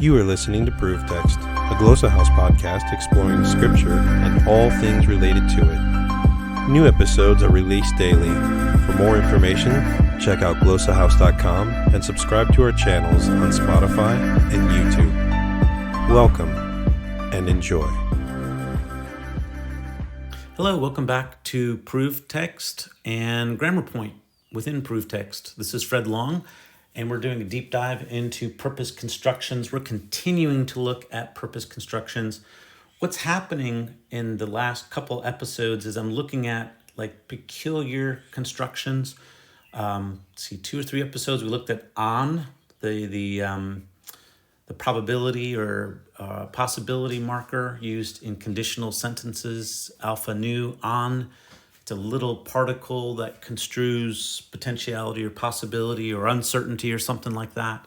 You are listening to Proof Text, a Glossa House podcast exploring Scripture and all things related to it. New episodes are released daily. For more information, check out glossahouse.com and subscribe to our channels on Spotify and YouTube. Welcome and enjoy. Hello, welcome back to Proof Text and GrammarPoint within Proof Text. This is Fred Long, and we're doing a deep dive into purpose constructions. We're continuing to look at purpose constructions. What's happening in the last couple episodes is I'm looking at like peculiar constructions. 2 or 3 episodes we looked at on the probability or possibility marker used in conditional sentences, alpha nu on. It's a little particle that construes potentiality or possibility or uncertainty or something like that.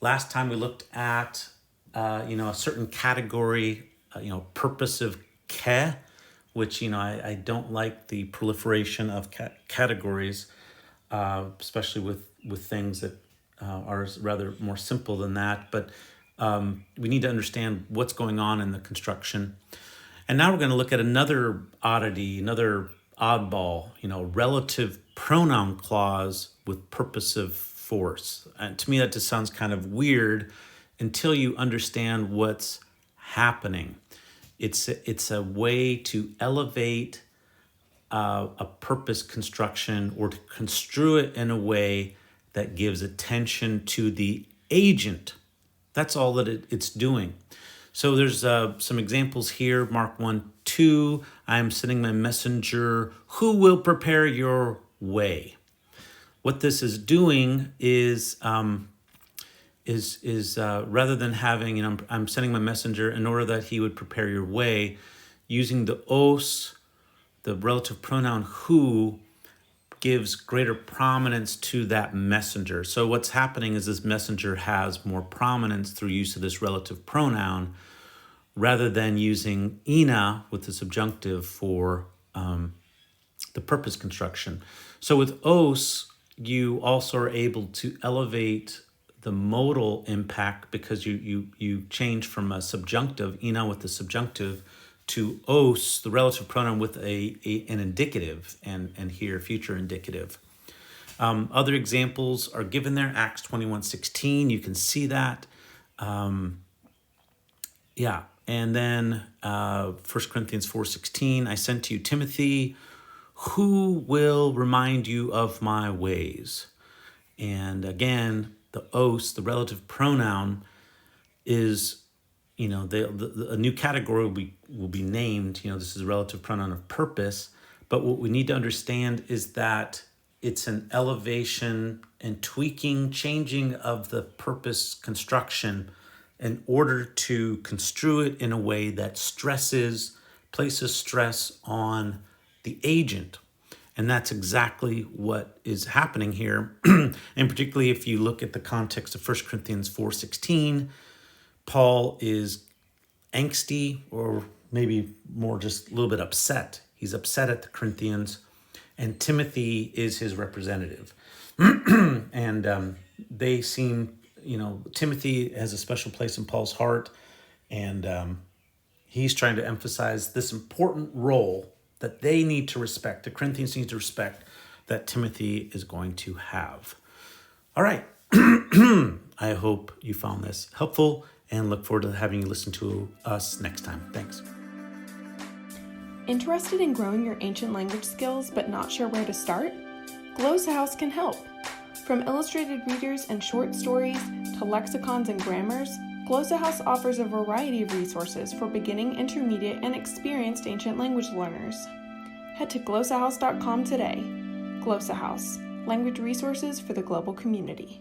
Last time we looked at a certain category, purposive ke, which I don't like the proliferation of categories, especially with things that are rather more simple than that. But we need to understand what's going on in the construction. And now we're going to look at another oddity, another oddball, relative pronoun clause with purposive force. And to me, that just sounds kind of weird until you understand what's happening. It's a way to elevate a purpose construction or to construe it in a way that gives attention to the agent. That's all that it's doing. So there's some examples here. Mark 1:2. I am sending my messenger who will prepare your way. What this is doing is rather than having, I'm sending my messenger in order that he would prepare your way, using the os, the relative pronoun who, gives greater prominence to that messenger. So what's happening is this messenger has more prominence through use of this relative pronoun rather than using ina with the subjunctive for the purpose construction. So with os, you also are able to elevate the modal impact because you change from a subjunctive, ina with the subjunctive, to os, the relative pronoun with an indicative, and here future indicative. Other examples are given there. Acts 21:16, you can see that. And then 1 Corinthians 4:16, I sent to you Timothy, who will remind you of my ways. And again, the os, the relative pronoun, is a new category will be named. This is a relative pronoun of purpose. But what we need to understand is that it's an elevation and tweaking, changing of the purpose construction in order to construe it in a way that places stress on the agent. And that's exactly what is happening here. And particularly if you look at the context of 1 Corinthians 4:16, Paul is angsty, or maybe more just a little bit upset. He's upset at the Corinthians, and Timothy is his representative. And they seem, Timothy has a special place in Paul's heart, and he's trying to emphasize this important role that they need to respect, the Corinthians need to respect, that Timothy is going to have. All right. I hope you found this helpful, and look forward to having you listen to us next time. Thanks. Interested in growing your ancient language skills but not sure where to start? Glossa House can help. From illustrated readers and short stories to lexicons and grammars, Glossa House offers a variety of resources for beginning, intermediate, and experienced ancient language learners. Head to glossahouse.com today. Glossa House, language resources for the global community.